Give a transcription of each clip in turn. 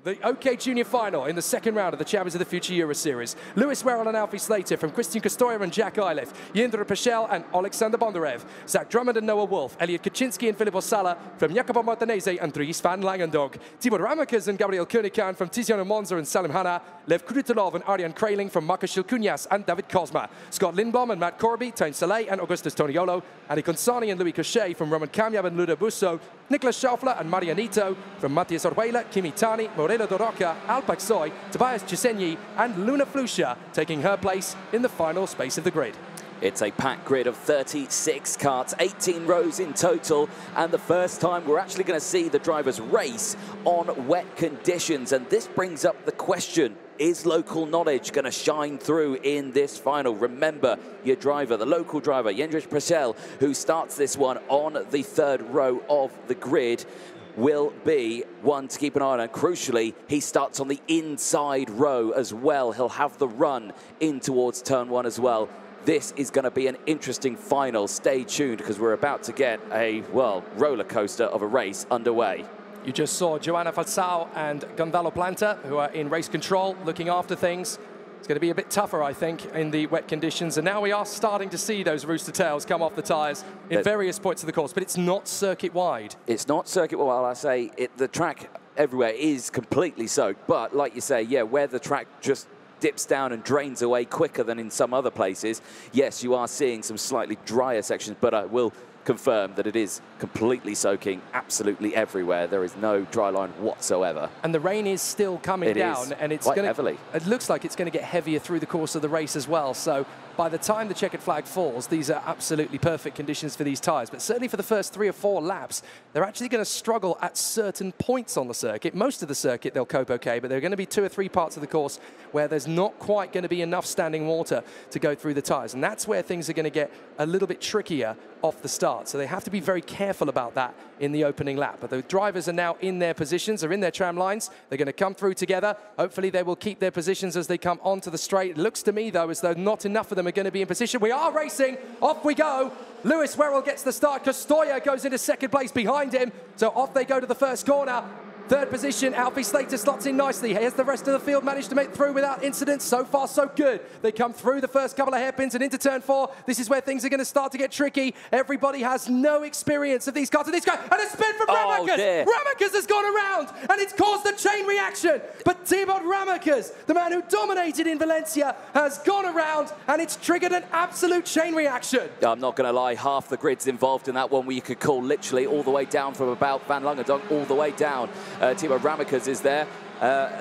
the OK Junior final in the second round of the Champions of the Future Euro Series. Lewis Wherrell and Alfie Slater from Christian Kostoyev and Jack Iliff, Jindra Peschel and Oleksandr Bondarev, Zach Drummond and Noah Wolf, Elliot Kaczynski and Filip Osala from Jacopo Martinese and Dries Van Langendonck, Tibor Ramakas and Gabriel Königan from Tiziano Monza and Salim Hanna, Lev Krutelov and Arjan Kraling from Marcus Shilkunyas and David Kozma, Scott Lindblom and Matt Corby, Tane Saleh and Augustus Toniolo, Andy Consani and Louis Cochet from Roman Kamyab and Ludo Busso, Nicolas Schaufler and Marianito from Matthias Orjuela, Kimi Tani, Morelo Doroca, Alpak Soy, Tobias Chisenyi and Luna Flusha taking her place in the final space of the grid. It's a packed grid of 36 karts, 18 rows in total, and the first time we're actually going to see the drivers race on wet conditions. And this brings up the question, is local knowledge going to shine through in this final? Remember, your driver, the local driver, Jindřich Peschel, who starts this one on the third row of the grid, will be one to keep an eye on. And crucially, he starts on the inside row as well. He'll have the run in towards turn one as well. This is going to be an interesting final. Stay tuned because we're about to get a, well, roller coaster of a race underway. You just saw Joanna Falsao and Gonzalo Planta, who are in race control, looking after things. It's going to be a bit tougher, I think, in the wet conditions. And now we are starting to see those rooster tails come off the tyres in various points of the course, but it's not circuit-wide. It's not circuit-wide. Well, I say the track everywhere is completely soaked. But like you say, yeah, where the track just dips down and drains away quicker than in some other places, yes, you are seeing some slightly drier sections, but I will confirm that it is completely soaking absolutely everywhere. There is no dry line whatsoever. And the rain is still coming down, and it's quite heavily. It looks like it's going to get heavier through the course of the race as well. So by the time the checkered flag falls, these are absolutely perfect conditions for these tyres. But certainly for the first 3 or 4 laps, they're actually going to struggle at certain points on the circuit. Most of the circuit, they'll cope okay, but there are going to be 2 or 3 parts of the course where there's not quite going to be enough standing water to go through the tyres. And that's where things are going to get a little bit trickier off the start. So they have to be very careful about that in the opening lap. But the drivers are now in their positions, are in their tram lines. They're going to come through together. Hopefully they will keep their positions as they come onto the straight. It looks to me, though, as though not enough of them are going to be in position. We are racing. Off we go. Lewis Wherrell gets the start. Kostoyev goes into second place behind him. So off they go to the first corner. Third position, Alfie Slater slots in nicely. Has the rest of the field managed to make through without incident? So far, so good. They come through the first couple of hairpins and into turn 4. This is where things are going to start to get tricky. Everybody has no experience of these cars. And a spin from Ramakas. Ramakas has gone around, and it's caused a chain reaction. But Tibor Ramakas, the man who dominated in Valencia, has gone around, and it's triggered an absolute chain reaction. I'm not going to lie, half the grid's involved in that one, where you could call literally all the way down from about Van Langendonck all the way down. Tibor Ramakas is there.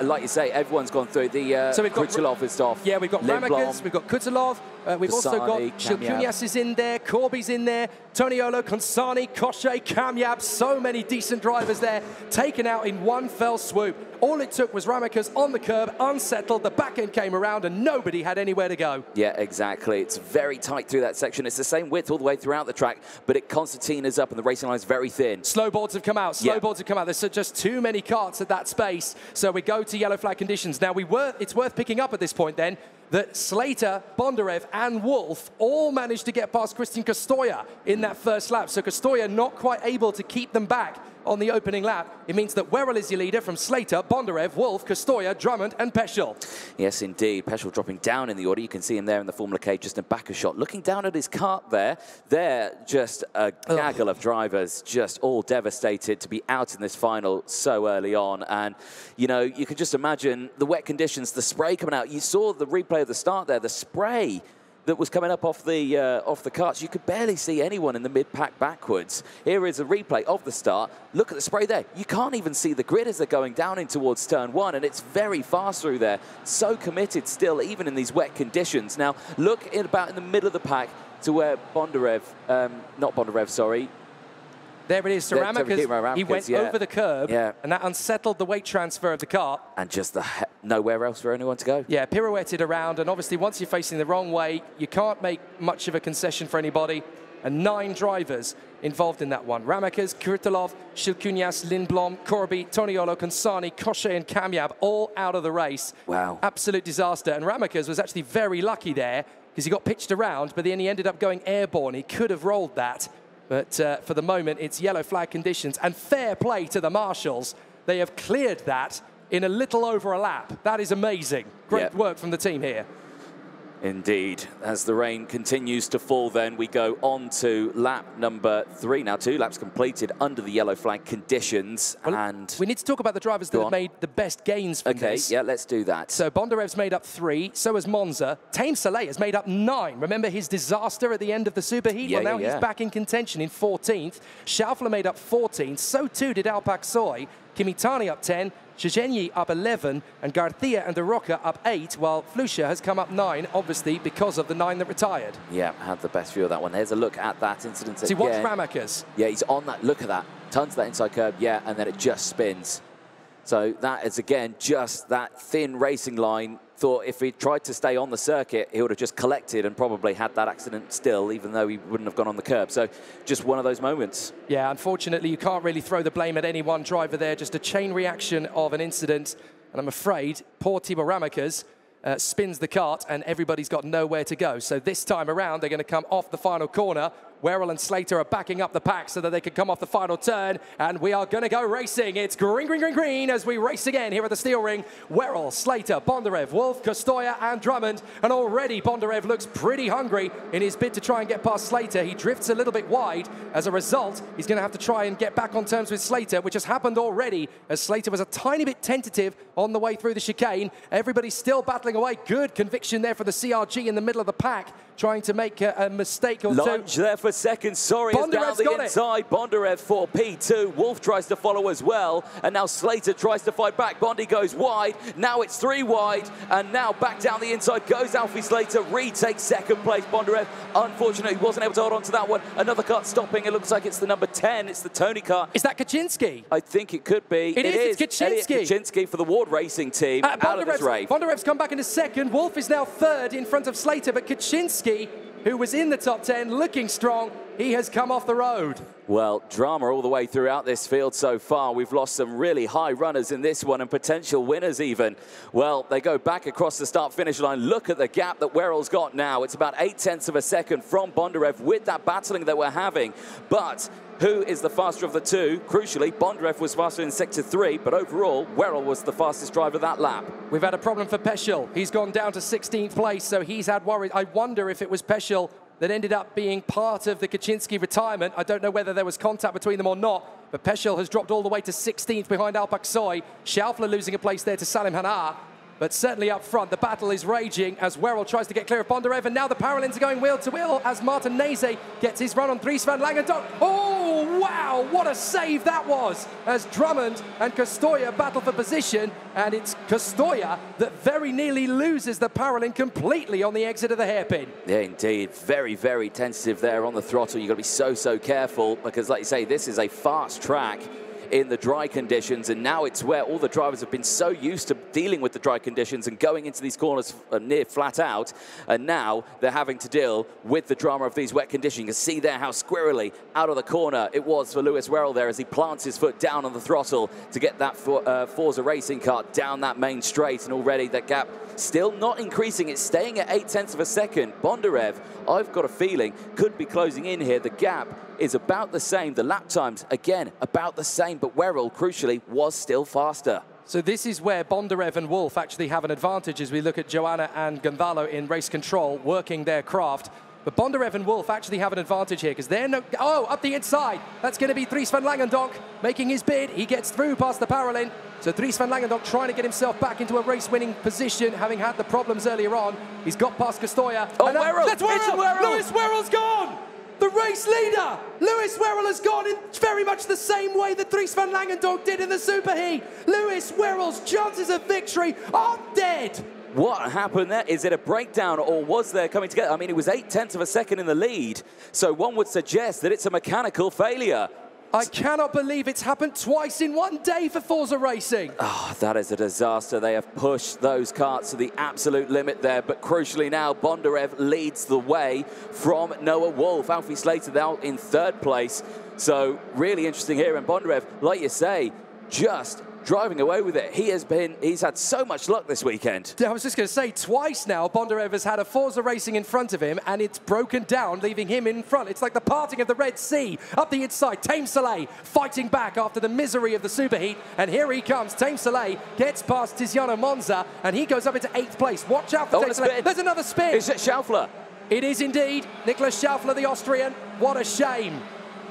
Like you say, everyone's gone through. So we've got Kutelov is off. Yeah, we've got Ramakas, we've got Kutelov, we've also got Shilkunyas is in there, Corby's in there, Toniolo, Consani, Cochet, Kamyab, so many decent drivers there, taken out in one fell swoop. All it took was Ramakas on the curb, unsettled, the back end came around and nobody had anywhere to go. Yeah, exactly. It's very tight through that section. It's the same width all the way throughout the track, but it concertinas up and the racing line is very thin. Slow boards have come out, boards have come out. There's just too many karts at that space. So we go to yellow flag conditions. Now it's worth picking up at this point then that Slater, Bondarev and Wolf all managed to get past Christian Kostoyev in that first lap. So Kostoyev not quite able to keep them back on the opening lap. It means that Wherrell is your leader from Slater, Bondarev, Wolf, Kostoyev, Drummond and Peschel. Yes, indeed. Peschel dropping down in the order. You can see him there in the Formula K, just a backer shot. Looking down at his kart there, just a gaggle of drivers, just all devastated to be out in this final so early on. And, you know, you could just imagine the wet conditions, the spray coming out. You saw the replay of the start there, the spray that was coming up off the carts. You could barely see anyone in the mid-pack backwards. Here is a replay of the start. Look at the spray there. You can't even see the grid as they're going down in towards turn 1, and it's very fast through there. So committed still, even in these wet conditions. Now, look about in the middle of the pack to where Bondarev, not Bondarev, sorry. There it is, so Ramakas, he went over the curb, and that unsettled the weight transfer of the car. And just nowhere else for anyone to go. Yeah, pirouetted around, and obviously once you're facing the wrong way, you can't make much of a concession for anybody. And 9 drivers involved in that one. Ramakas, Kutelov, Shilkunyas, Lindblom, Corby, Toniolo, Consani, Cochet and Kamyab all out of the race. Wow. Absolute disaster. And Ramakas was actually very lucky there because he got pitched around, but then he ended up going airborne. He could have rolled that. But for the moment, it's yellow flag conditions. And fair play to the marshals. They have cleared that in a little over a lap. That is amazing. Great work from the team here. Indeed. As the rain continues to fall, then we go on to lap number 3. Now 2 laps completed under the yellow flag conditions. Well, and we need to talk about the drivers that have made the best gains from this. Okay, yeah, let's do that. So Bondarev's made up 3, so has Monza. Tame Soleil has made up 9. Remember his disaster at the end of the superheat? Well, now he's back in contention in 14th. Schaufler made up 14, so too did Alpak Soy. Kimitani up 10, Szczęsny up 11, and Garcia and De Roca up 8, while Flusha has come up 9, obviously because of the 9 that retired. Yeah, had the best view of that one. There's a look at that incident again. See, watch Ramakers. Yeah, he's on that. Look at that. Tons of that inside curve, yeah, and then it just spins. So that is, again, just that thin racing line. Thought if he tried to stay on the circuit, he would have just collected and probably had that accident still, even though he wouldn't have gone on the curb. So just one of those moments. Yeah, unfortunately, you can't really throw the blame at any one driver there. Just a chain reaction of an incident. And I'm afraid poor Timo Ramakers spins the kart and everybody's got nowhere to go. So this time around, they're going to come off the final corner. Wherrell and Slater are backing up the pack so that they can come off the final turn, and we are going to go racing. It's green, green, green, green as we race again here at the steel ring. Wherrell, Slater, Bondarev, Wolf, Kostoya and Drummond, and already Bondarev looks pretty hungry in his bid to try and get past Slater. He drifts a little bit wide. As a result, he's going to have to try and get back on terms with Slater, which has happened already as Slater was a tiny bit tentative on the way through the chicane. Everybody's still battling away. Good conviction there for the CRG in the middle of the pack, trying to make a mistake or Lunge two. There for second. Sorry, is down the inside. Bondarev for P2. Wolf tries to follow as well. And now Slater tries to fight back. Bondi goes wide. Now it's 3 wide. And now back down the inside goes Alfie Slater. Retakes second place. Bondarev, unfortunately, wasn't able to hold on to that one. Another kart stopping. It looks like it's the number 10. It's the Tony car. Is that Kaczynski? I think it could be. It is. It's Kaczynski. Kaczynski for the Ward Racing team out of this race. Bondarev's come back into second. Wolf is now third in front of Slater. But Kaczynski, who was in the top 10, looking strong, he has come off the road. Well, drama all the way throughout this field so far. We've lost some really high runners in this one and potential winners even. Well, they go back across the start-finish line. Look at the gap that Wherrell's got now. It's about 0.8 of a second from Bondarev with that battling that we're having. But who is the faster of the two? Crucially, Bondarev was faster in Sector 3, but overall, Wherrell was the fastest driver that lap. We've had a problem for Peschel. He's gone down to 16th place, so he's had worries. I wonder if it was Peschel that ended up being part of the Kaczynski retirement. I don't know whether there was contact between them or not, but Peschel has dropped all the way to 16th behind Alpak Soy. Schaufler losing a place there to Salim Hanar. But certainly up front, the battle is raging as Wherrell tries to get clear of Bondarev, and now the Paralins are going wheel to wheel as Martin Neze gets his run on Dries Van Langendonck. Oh, wow, what a save that was as Drummond and Kostoya battle for position, and it's Kostoya that very nearly loses the Paralin completely on the exit of the hairpin. Yeah, indeed. Very, very tentative there on the throttle. You've got to be so careful because, like you say, this is a fast track in the dry conditions, and now it's where all the drivers have been so used to dealing with the dry conditions and going into these corners near flat out, and now they're having to deal with the drama of these wet conditions. You can see there how squirrely out of the corner it was for Lewis Wherrell there as he plants his foot down on the throttle to get that Forza Racing car down that main straight, and already that gap still not increasing. It's staying at 0.8 of a second. Bondarev, I've got a feeling, could be closing in here. The gap is about the same. The lap times, again, about the same, but Wherrell, crucially, was still faster. So this is where Bondarev and Wolf actually have an advantage as we look at Joanna and Gonzalo in race control, working their craft. But Bondarev and Wolf actually have an advantage here because they're up the inside. That's going to be Dries Van Langendonck making his bid. He gets through past the Paralin. So Dries Van Langendonck trying to get himself back into a race-winning position, having had the problems earlier on. He's got past Kostoya. Oh, Wherrell! That's Wherrell! Lewis Wherrell's gone! The race leader, Lewis Wherrell, has gone in very much the same way that Dries Van Langendonck did in the superheat. Lewis Wherrell's chances of victory are dead. What happened there? Is it a breakdown or was there coming together? I mean, it was 0.8 of a second in the lead, so one would suggest that it's a mechanical failure. I cannot believe it's happened twice in one day for Forza Racing. Oh, that is a disaster. They have pushed those karts to the absolute limit there, but crucially now, Bondarev leads the way from Noah Wolf. Alfie Slater now in third place. So really interesting here, and Bondarev, like you say, just driving away with it. He's had so much luck this weekend. I was just going to say, twice now, Bondarev has had a Forza Racing in front of him, and it's broken down, leaving him in front. It's like the parting of the Red Sea. Up the inside, Tame Soleil fighting back after the misery of the superheat, and here he comes. Tame Soleil gets past Tiziano Monza, and he goes up into 8th place. Watch out for Tame Soleil. There's another spin. Is it Schaufler? It is indeed. Nicholas Schaufler, the Austrian. What a shame.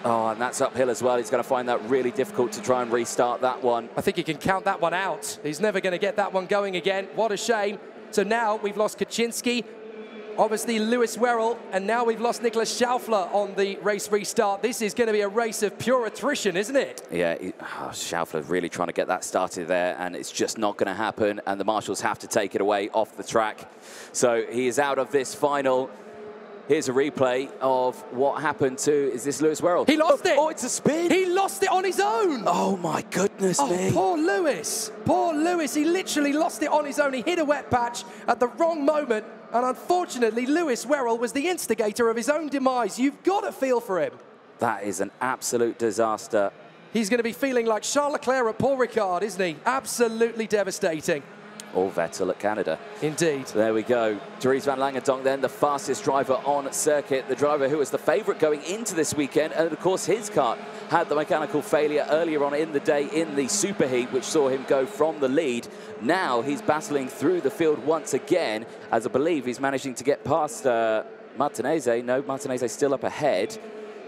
Oh, and that's uphill as well. He's going to find that really difficult to try and restart that one. I think he can count that one out. He's never going to get that one going again. What a shame. So now we've lost Kaczynski, obviously Lewis Wherrell, and now we've lost Nicholas Schaufler on the race restart. This is going to be a race of pure attrition, isn't it? Yeah, Schaufler really trying to get that started there, and it's just not going to happen, and the marshals have to take it away off the track. So he is out of this final. Here's a replay of what happened to, is this Lewis Wherrell? He lost it. Oh, it's a spin. He lost it on his own. Oh, my goodness me. Poor Lewis. Poor Lewis. He literally lost it on his own. He hit a wet patch at the wrong moment. And unfortunately, Lewis Wherrell was the instigator of his own demise. You've got to feel for him. That is an absolute disaster. He's going to be feeling like Charles Leclerc at Paul Ricard, isn't he? Absolutely devastating. Or Vettel at Canada. Indeed. There we go. Dries Van Langendonck then, the fastest driver on circuit, the driver who was the favourite going into this weekend. And of course, his car had the mechanical failure earlier on in the day in the superheat, which saw him go from the lead. Now he's battling through the field once again, as I believe he's managing to get past Martinez. No, Martinez is still up ahead.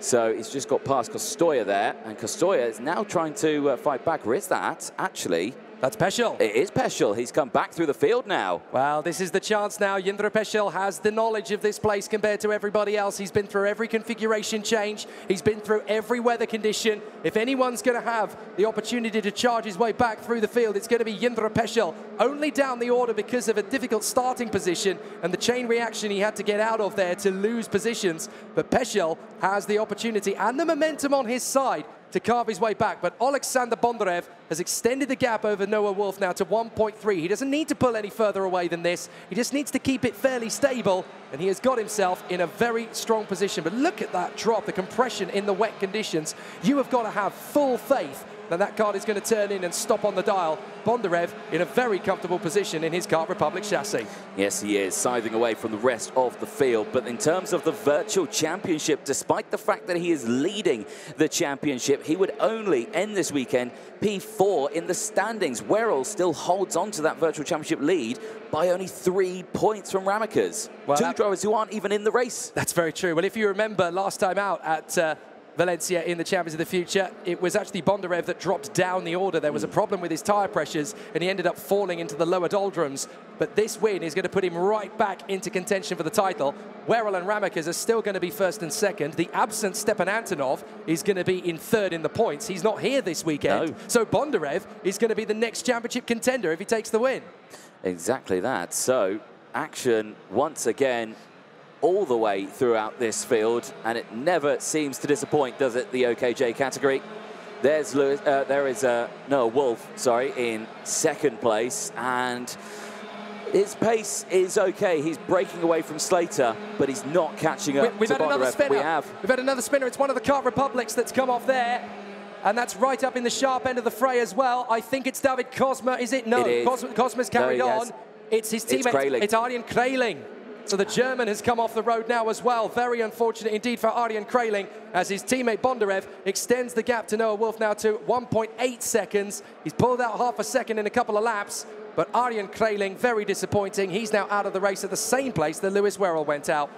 So he's just got past Costoya there. And Costoya is now trying to fight back. Or is that actually... That's Peschel. It is Peschel. He's come back through the field now. Well, this is the chance now. Jindra Peschel has the knowledge of this place compared to everybody else. He's been through every configuration change. He's been through every weather condition. If anyone's going to have the opportunity to charge his way back through the field, it's going to be Jindra Peschel. Only down the order because of a difficult starting position and the chain reaction he had to get out of there to lose positions. But Peschel has the opportunity and the momentum on his side to carve his way back. But Oleksandr Bondarev has extended the gap over Noah Wolf now to 1.3. He doesn't need to pull any further away than this. He just needs to keep it fairly stable, and he has got himself in a very strong position. But look at that drop, the compression in the wet conditions. You have got to have full faith that that card is going to turn in and stop on the dial. Bondarev in a very comfortable position in his Kart Republic chassis. Yes, he is, scything away from the rest of the field. But in terms of the virtual championship, despite the fact that he is leading the championship, he would only end this weekend P4 in the standings. Wherrell still holds on to that virtual championship lead by only 3 points from Ramakas. Well, two drivers who aren't even in the race. That's very true. Well, if you remember last time out at Valencia in the Champions of the Future, it was actually Bondarev that dropped down the order. There was a problem with his tyre pressures, and he ended up falling into the lower doldrums. But this win is going to put him right back into contention for the title. Wherrell and Ramakas are still going to be first and second. The absent Stepan Antonov is going to be in third in the points. He's not here this weekend. No. So Bondarev is going to be the next championship contender if he takes the win. Exactly that. So action once again all the way throughout this field, and it never seems to disappoint, does it, the OKJ category? There's Lewis, there is Noah Wolf, sorry, in second place, and his pace is okay. He's breaking away from Slater, but he's not catching up We've to had another Bondarev. spinner. We've had another spinner. It's one of the Kart Republics that's come off there. And that's right up in the sharp end of the fray as well. I think it's David Kozma, is it? No, Kozma's carried on. It's his teammate. It's Arjen Kraling. So the German has come off the road now as well. Very unfortunate indeed for Arjen Kraling, as his teammate Bondarev extends the gap to Noah Wolf now to 1.8 seconds. He's pulled out half a second in a couple of laps, but Arjen Kraling, very disappointing. He's now out of the race at the same place that Lewis Wherrell went out.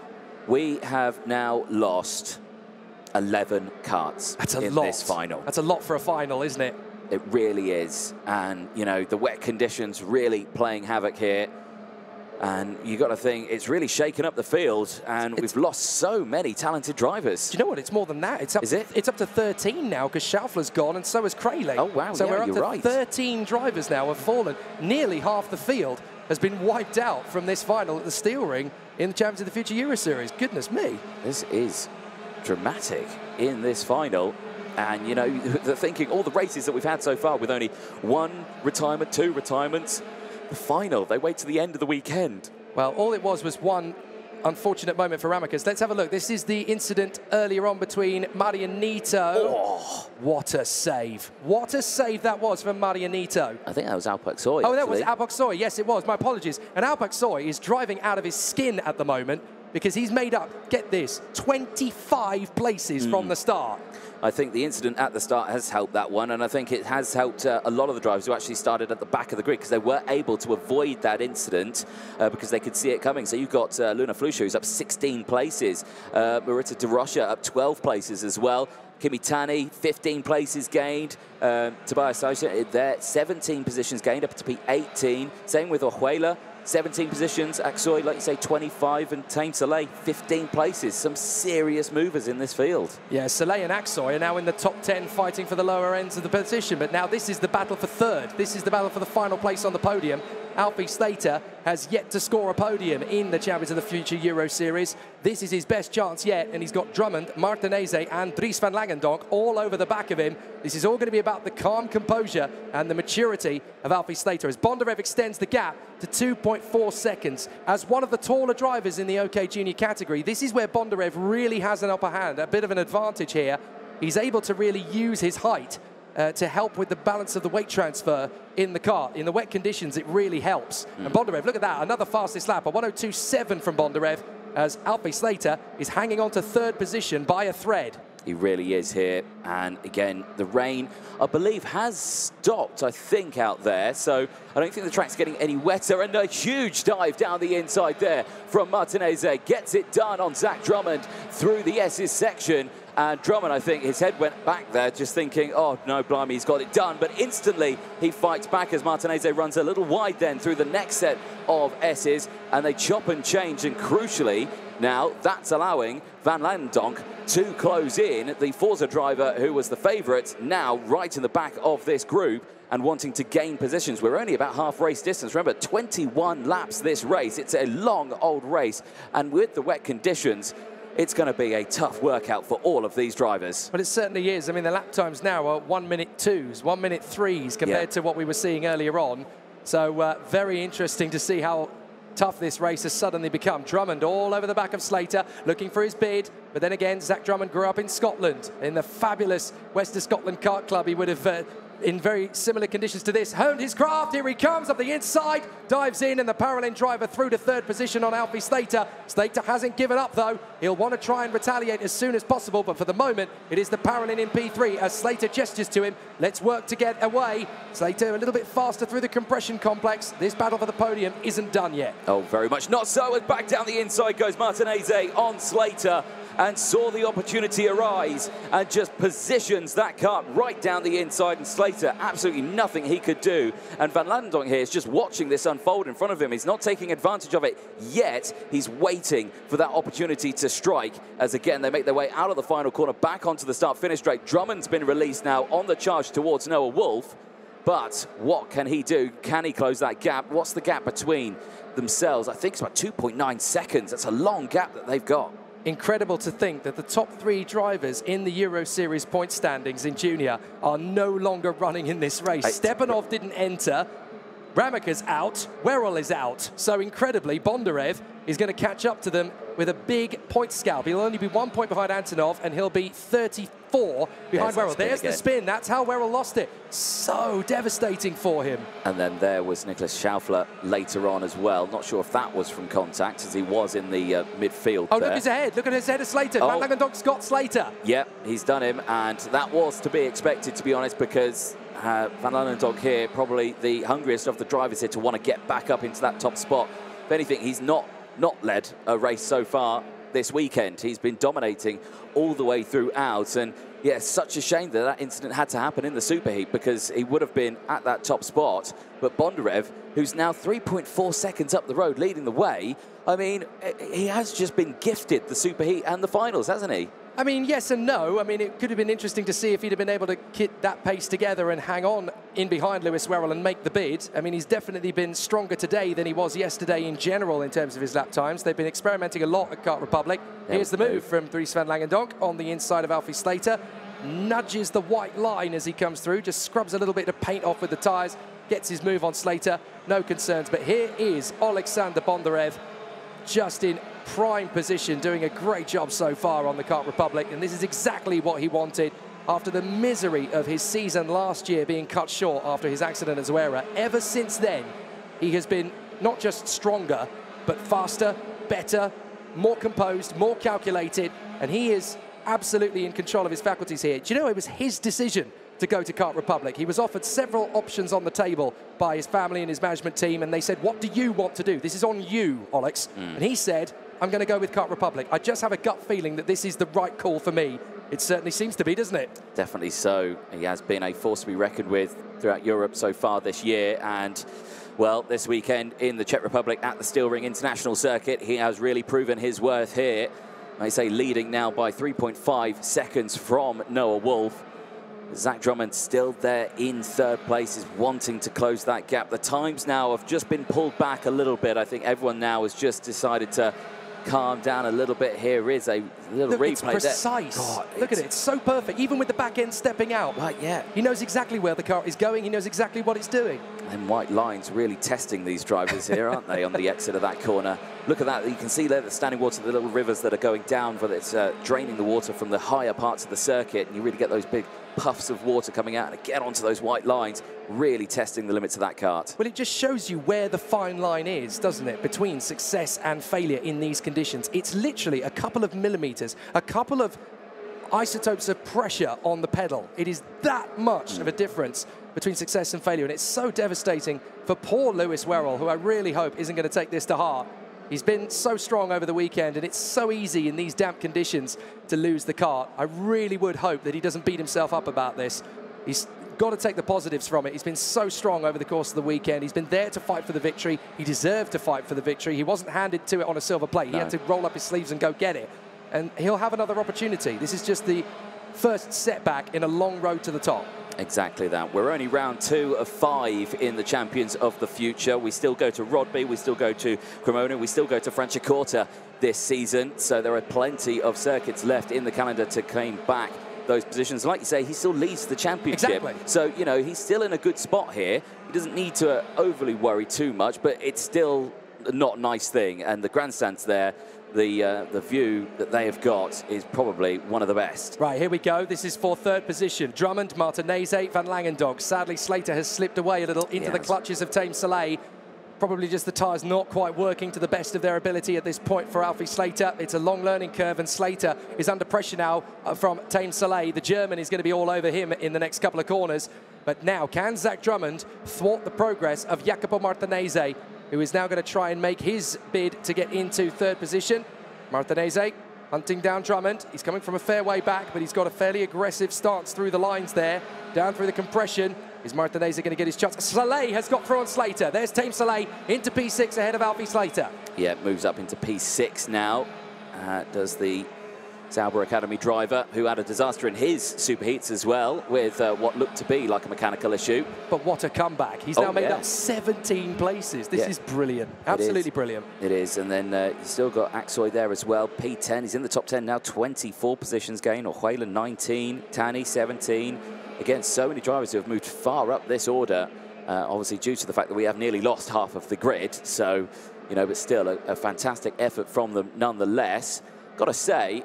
We have now lost 11 karts in this final. That's a lot for a final, isn't it? It really is. And, you know, the wet conditions really playing havoc here. And you got to think it's really shaken up the field, and we've lost so many talented drivers. Do you know what? It's more than that. It's up, it's up to 13 now because Schaufler's gone, and so is Kraling. Oh wow! So yeah, we're up to right. 13 drivers now have fallen. Nearly half the field has been wiped out from this final at the Steel Ring in the Champions of the Future Euro Series. Goodness me! This is dramatic in this final. And, you know, the thinking, all the races that we've had so far with only one retirement, two retirements, the final, they wait to the end of the weekend. Well, all it was one unfortunate moment for Ramicus. Let's have a look. This is the incident earlier on between Marianito. Oh. What a save. What a save that was from Marianito. I think that was Alpak Soy. Oh, that was Alpak Soy. Yes, it was. My apologies. And Alpak Soy is driving out of his skin at the moment because he's made up, get this, 25 places from the start. I think the incident at the start has helped that one, and I think it has helped a lot of the drivers who actually started at the back of the grid because they were able to avoid that incident because they could see it coming. So you've got Luna Flusha, who's up 16 places, Marita De Rocha up 12 places as well. Kimi Tani, 15 places gained. Tobias Sosa, there, 17 positions gained, up to be 18. Same with Ojuela, 17 positions. Aksoy, like you say, 25. And Tame Soleil, 15 places. Some serious movers in this field. Yeah, Soleil and Aksoy are now in the top 10 fighting for the lower ends of the position. But now this is the battle for third. This is the battle for the final place on the podium. Alfie Slater has yet to score a podium in the Champions of the Future Euro Series. This is his best chance yet, and he's got Drummond, Martinez and Dries Van Langendonck all over the back of him. This is all going to be about the calm composure and the maturity of Alfie Slater as Bondarev extends the gap to 2.4 seconds. As one of the taller drivers in the OK Junior category, this is where Bondarev really has an upper hand, a bit of an advantage here. He's able to really use his height to help with the balance of the weight transfer in the car. In the wet conditions, it really helps. And Bondarev, look at that, another fastest lap, a 1:02.7 from Bondarev, as Alfie Slater is hanging on to third position by a thread. He really is here. And again, the rain, I believe, has stopped, I think, out there. So I don't think the track's getting any wetter. And a huge dive down the inside there from Martinez. Gets it done on Zach Drummond through the S's section. And Drummond, I think, his head went back there, just thinking, oh, no, blimey, he's got it done. But instantly, he fights back as Martinez runs a little wide then through the next set of S's. And they chop and change. And crucially, now that's allowing Van Langendonck to close in. The Forza driver, who was the favourite, now right in the back of this group and wanting to gain positions. We're only about half race distance. Remember, 21 laps this race. It's a long, old race. And with the wet conditions, it's going to be a tough workout for all of these drivers. But it certainly is. I mean, the lap times now are 1:02s, 1:03s compared to what we were seeing earlier on. So very interesting to see how tough this race has suddenly become. Drummond all over the back of Slater, looking for his bid. But then again, Zach Drummond grew up in Scotland, in the fabulous Western Scotland Kart Club. He would have, in very similar conditions to this, honed his craft. Here he comes up the inside, dives in, and the Paralin driver through to third position on Alfie Slater. Slater hasn't given up, though. He'll want to try and retaliate as soon as possible, but for the moment, it is the Paralin in P3 as Slater gestures to him. Let's work to get away. Slater a little bit faster through the compression complex. This battle for the podium isn't done yet. Oh, very much not so. As back down the inside goes Martinez on Slater, and saw the opportunity arise and just positions that kart right down the inside, and Slater, absolutely nothing he could do. And Van Langendonck here is just watching this unfold in front of him. He's not taking advantage of it yet. He's waiting for that opportunity to strike as, again, they make their way out of the final corner, back onto the start-finish straight. Drummond's been released now on the charge towards Noah Wolf. But what can he do? Can he close that gap? What's the gap between themselves? I think it's about 2.9 seconds. That's a long gap that they've got. Incredible to think that the top three drivers in the Euro Series point standings in junior are no longer running in this race. Stepanov didn't enter. Ramicus out. Wherrell is out. So incredibly, Bondarev is going to catch up to them with a big point scalp. He'll only be 1 point behind Antonov, and he'll be 34 behind Wherrell. There's the spin. That's how Wherrell lost it. So devastating for him. And then there was Nicholas Schaufler later on as well. Not sure if that was from contact, as he was in the midfield. Oh, there. Look at his head. Look at his head of Slater. Van Langendonck's got Slater. Yeah, he's done him. And that was to be expected, to be honest, because Van Langendonck here, probably the hungriest of the drivers here to want to get back up into that top spot. If anything, he's not led a race so far this weekend. He's been dominating all the way throughout, and yeah, it's such a shame that that incident had to happen in the superheat, because he would have been at that top spot. But Bondarev, who's now 3.4 seconds up the road leading the way, I mean, he has just been gifted the superheat and the finals, hasn't he? I mean, yes and no. I mean, it could have been interesting to see if he'd have been able to kit that pace together and hang on in behind Lewis Wherrell and make the bid. I mean, he's definitely been stronger today than he was yesterday in general in terms of his lap times. They've been experimenting a lot at Kart Republic. Here's the move from Dries Van Langendonck on the inside of Alfie Slater. Nudges the white line as he comes through, just scrubs a little bit of paint off with the tyres, gets his move on Slater. No concerns, but here is Oleksandr Bondarev, just in prime position, doing a great job so far on the Kart Republic, and this is exactly what he wanted after the misery of his season last year being cut short after his accident at Wherrell. Ever since then, he has been not just stronger, but faster, better, more composed, more calculated, and he is absolutely in control of his faculties here. Do you know, it was his decision to go to Kart Republic. He was offered several options on the table by his family and his management team, and they said, what do you want to do? This is on you, Olex. And he said, I'm going to go with Kart Republic. I just have a gut feeling that this is the right call for me. It certainly seems to be, doesn't it? Definitely so. He has been a force to be reckoned with throughout Europe so far this year, and well, this weekend in the Czech Republic at the Steel Ring International Circuit, he has really proven his worth here. I say leading now by 3.5 seconds from Noah Wolf. Zach Drummond still there in third place, is wanting to close that gap. The times now have just been pulled back a little bit. I think everyone now has just decided to calm down a little bit. Here is a little replay. It's precise. God, look at it. It's so perfect. Even with the back end stepping out. Right, yeah. He knows exactly where the car is going. He knows exactly what it's doing. And white lines really testing these drivers here, aren't they, on the exit of that corner. Look at that. You can see there the standing water, the little rivers that are going down, but it's draining the water from the higher parts of the circuit. And you really get those big puffs of water coming out and get onto those white lines, really testing the limits of that kart. Well, it just shows you where the fine line is, doesn't it, between success and failure in these conditions. It's literally a couple of millimeters, a couple of isotopes of pressure on the pedal. It is that much of a difference between success and failure, and it's so devastating for poor Lewis Wherrell, who I really hope isn't going to take this to heart. He's been so strong over the weekend, and it's so easy in these damp conditions to lose the kart. I really would hope that he doesn't beat himself up about this. He's got to take the positives from it. He's been so strong over the course of the weekend. He's been there to fight for the victory. He deserved to fight for the victory. He wasn't handed to it on a silver plate. He had to roll up his sleeves and go get it. And he'll have another opportunity. This is just the first setback in a long road to the top. Exactly that. We're only round 2 of 5 in the Champions of the Future. We still go to Rodby, we still go to Cremona, we still go to Franciacorta this season. So there are plenty of circuits left in the calendar to claim back those positions. Like you say, he still leads the championship. Exactly. So, you know, he's still in a good spot here. He doesn't need to overly worry too much, but it's still not a nice thing. And the grandstands there, the view that they have got is probably one of the best. Right, here we go. This is for third position. Drummond, Martinez, Van Langendonck. Sadly, Slater has slipped away a little into the clutches of Tame Soleil. Probably just the tyres not quite working to the best of their ability at this point for Alfie Slater. It's a long learning curve, and Slater is under pressure now from Tame Soleil. The German is going to be all over him in the next couple of corners. But now, can Zach Drummond thwart the progress of Jacopo Martinez, who is now going to try and make his bid to get into third position? Martinez hunting down Drummond. He's coming from a fair way back, but he's got a fairly aggressive stance through the lines there, down through the compression. Is Martinez going to get his chance? Soleil has got through on Slater. There's Tame Soleil into P6 ahead of Alfie Slater. Yeah, moves up into P6 now. Does the Sauber Academy driver, who had a disaster in his superheats as well, with what looked to be like a mechanical issue. But what a comeback. He's now made up 17 places. This is brilliant. Absolutely brilliant. It is. And then you've still got Aksoy there as well. P10. He's in the top 10 now, 24 positions gain. Orjuela 19, Tani 17. Again, so many drivers who have moved far up this order, obviously due to the fact that we have nearly lost half of the grid. So, you know, but still a fantastic effort from them nonetheless. Got to say,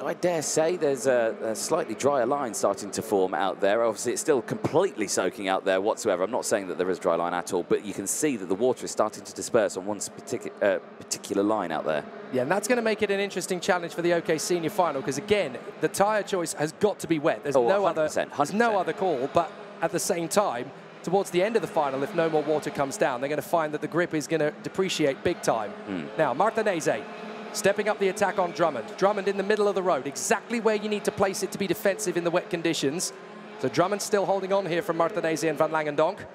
I dare say there's a slightly drier line starting to form out there. Obviously, it's still completely soaking out there whatsoever. I'm not saying that there is dry line at all, but you can see that the water is starting to disperse on one particular line out there. Yeah, and that's going to make it an interesting challenge for the OK Senior Final, because, again, the tyre choice has got to be wet. There's no other call, but at the same time, towards the end of the final, if no more water comes down, they're going to find that the grip is going to depreciate big time. Now, Martinez stepping up the attack on Drummond. Drummond in the middle of the road, exactly where you need to place it to be defensive in the wet conditions. So Drummond still holding on here from Martinez and Van Langendonck.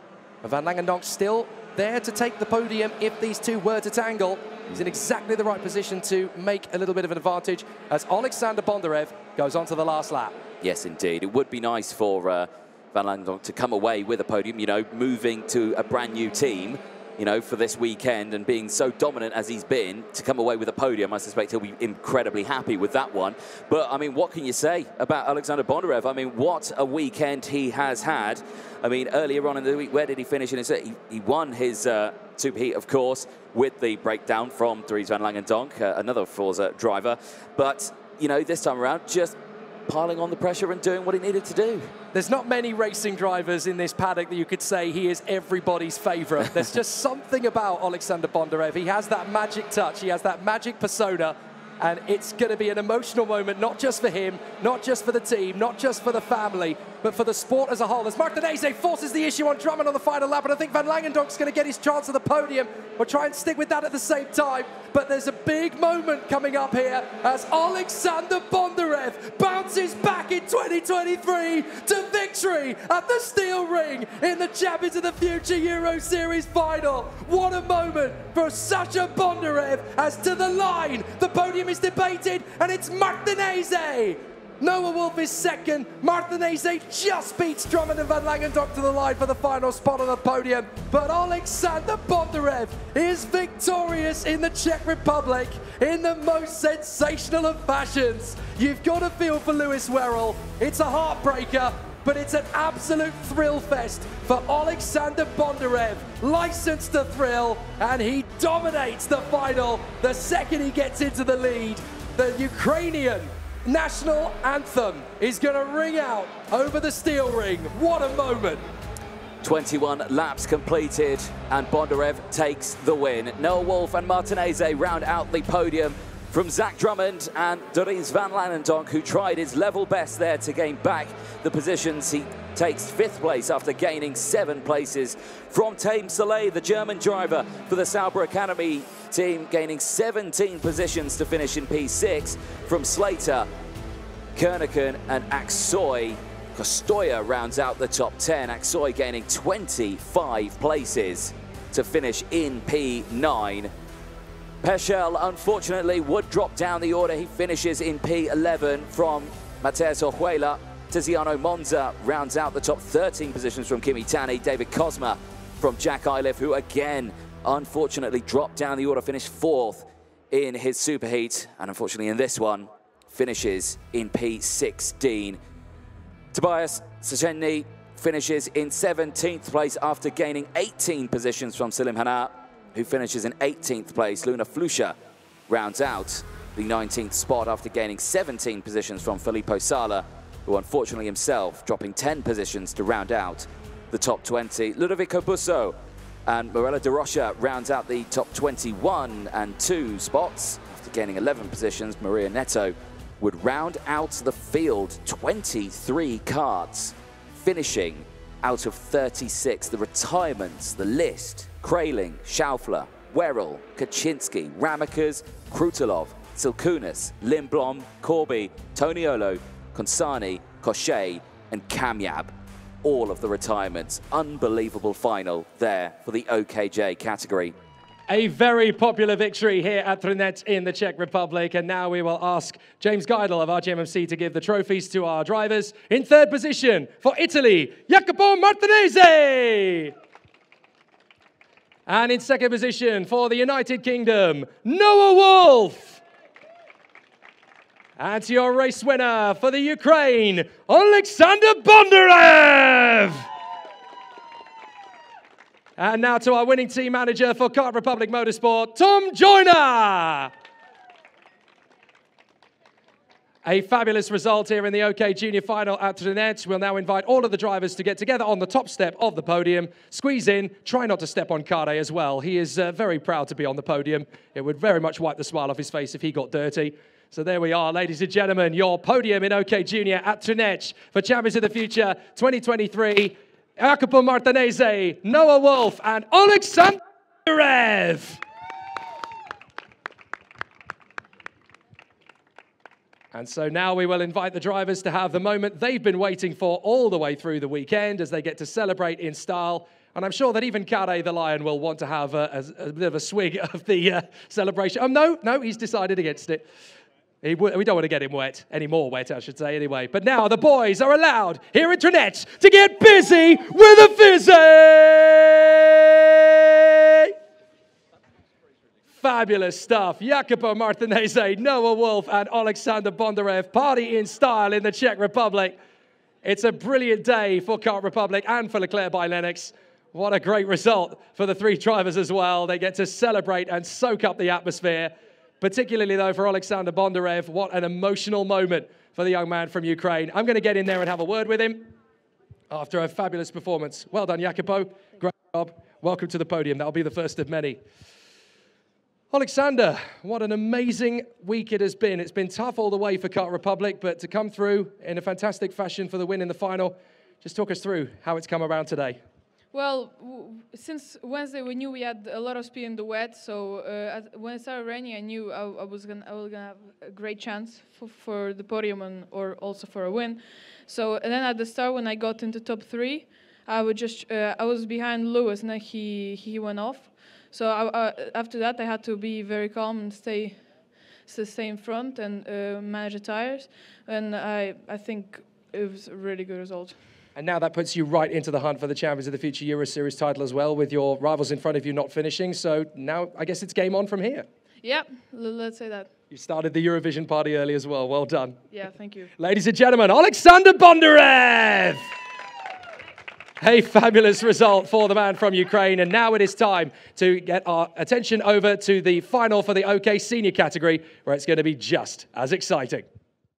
Van Langendonck still there to take the podium if these two were to tangle. He's in exactly the right position to make a little bit of an advantage as Oleksandr Bondarev goes on to the last lap. Yes, indeed. It would be nice for Van Langendonck to come away with a podium, you know, moving to a brand new team. you know, for this weekend, and being so dominant as he's been, to come away with a podium, I suspect he'll be incredibly happy with that one. But, I mean, what can you say about Oleksandr Bondarev? I mean, what a weekend he has had. I mean, earlier on in the week, where did he finish in his... He won his superheat, of course, with the breakdown from Dries Van Langendonck, another Forza driver. But, you know, this time around, just piling on the pressure and doing what he needed to do. There's not many racing drivers in this paddock that you could say he is everybody's favourite. There's just something about Oleksandr Bondarev. He has that magic touch, he has that magic persona, and it's going to be an emotional moment, not just for him, not just for the team, not just for the family, but for the sport as a whole. As Martinez forces the issue on Drummond on the final lap, and I think Van Langendonck's going to get his chance at the podium. We'll try and stick with that at the same time, but there's a big moment coming up here as Oleksandr Bondarev bounces back in 2023 to victory at the Steel Ring in the Champions of the Future Euro Series final. What a moment for Sasha Bondarev, as to the line, the podium is debated, and it's Martinez. Noah Wolf is second. Martinez just beats Drummond and Van Langendonck to the line for the final spot on the podium. But Oleksandr Bondarev is victorious in the Czech Republic in the most sensational of fashions. You've got to feel for Lewis Wherrell. It's a heartbreaker, but it's an absolute thrill fest for Oleksandr Bondarev, licensed to thrill, and he dominates the final the second he gets into the lead. The Ukrainian national anthem is going to ring out over the steel ring. What a moment. 21 laps completed, and Bondarev takes the win. Noah Wolf and Martinez round out the podium from Zach Drummond and Dries Van Langendonck, who tried his level best there to gain back the positions. He takes 5th place after gaining 7 places from Tame Soleil, the German driver for the Sauber Academy team, gaining 17 positions to finish in P6 from Slater, Kerneken and Aksoy. Kostoya rounds out the top 10, Aksoy gaining 25 places to finish in P9. Peschel, unfortunately, would drop down the order. He finishes in P11 from Mateus Orjuela. Tiziano Monza rounds out the top 13 positions from Kimi Tani. David Cosma from Jack Iliff, who again, unfortunately, dropped down the order, finished 4th in his superheat, and unfortunately in this one, finishes in P16. Tobias Szczęsny finishes in 17th place after gaining 18 positions from Selim Hana, who finishes in 18th place. Luna Flusha rounds out the 19th spot after gaining 17 positions from Filippo Sala, who unfortunately himself dropping 10 positions to round out the top 20. Ludovico Busso and Morella de Rocha rounds out the top 21 and 2 spots. After gaining 11 positions, Maria Neto would round out the field. 23 karts, finishing out of 36. The retirements, the list: Kraling, Schaufler, Wherrell, Kaczynski, Ramakas, Krutilov, Silkunas, Lindblom, Corby, Toniolo, Consani, Cochet and Kamyab. All of the retirements. Unbelievable final there for the OKJ category. A very popular victory here at Třinec in the Czech Republic. And now we will ask James Geidel of RGMMC to give the trophies to our drivers. In 3rd position for Italy, Jacopo Martinez. And in 2nd position for the United Kingdom, Noah Wolf. And to your race winner for the Ukraine, Oleksandr Bondarev. And now to our winning team manager for Kart Republic Motorsport, Tom Joyner. A fabulous result here in the OK Junior final at Třinec. We'll now invite all of the drivers to get together on the top step of the podium. Squeeze in, try not to step on Kade as well. He is very proud to be on the podium. It would very much wipe the smile off his face if he got dirty. So there we are, ladies and gentlemen, your podium in OK Junior at Třinec for Champions of the Future 2023. Jacopo Martinez, Noah Wolf, and Oleksandr Bondarev. And so now we will invite the drivers to have the moment they've been waiting for all the way through the weekend as they get to celebrate in style. And I'm sure that even Kade the Lion will want to have a bit of a swig of the celebration. Oh, no, he's decided against it. We don't want to get him wet, any more wet, I should say, anyway. But now the boys are allowed here in Třinec to get busy with a fizzy! Fabulous stuff. Jacopo Martinez, Noah Wolf, and Oleksandr Bondarev party in style in the Czech Republic. It's a brilliant day for Kart Republic and for Leclerc by Lennox. What a great result for the three drivers as well. They get to celebrate and soak up the atmosphere. Particularly, though, for Oleksandr Bondarev, what an emotional moment for the young man from Ukraine. I'm going to get in there and have a word with him after a fabulous performance. Well done, Jacopo. Great job. Welcome to the podium. That'll be the first of many. Oleksandr, what an amazing week it has been. It's been tough all the way for Kart Republic, but to come through in a fantastic fashion for the win in the final, just talk us through how it's come around today. Well, since Wednesday we knew we had a lot of speed in the wet, so when it started raining, I knew I was gonna have a great chance for the podium or also for a win. So and then at the start, when I got into top 3, I was behind Lewis, and then he went off. So after that, I had to be very calm and stay in front and manage the tires. And I think it was a really good result. And now that puts you right into the hunt for the Champions of the Future Euro Series title as well, with your rivals in front of you not finishing. So now I guess it's game on from here. Yeah, let's say that. You started the Eurovision party early as well. Well done. Yeah, thank you. Ladies and gentlemen, Oleksandr Bondarev! A fabulous result for the man from Ukraine. And now it is time to get our attention over to the final for the OK Senior category, where it's going to be just as exciting.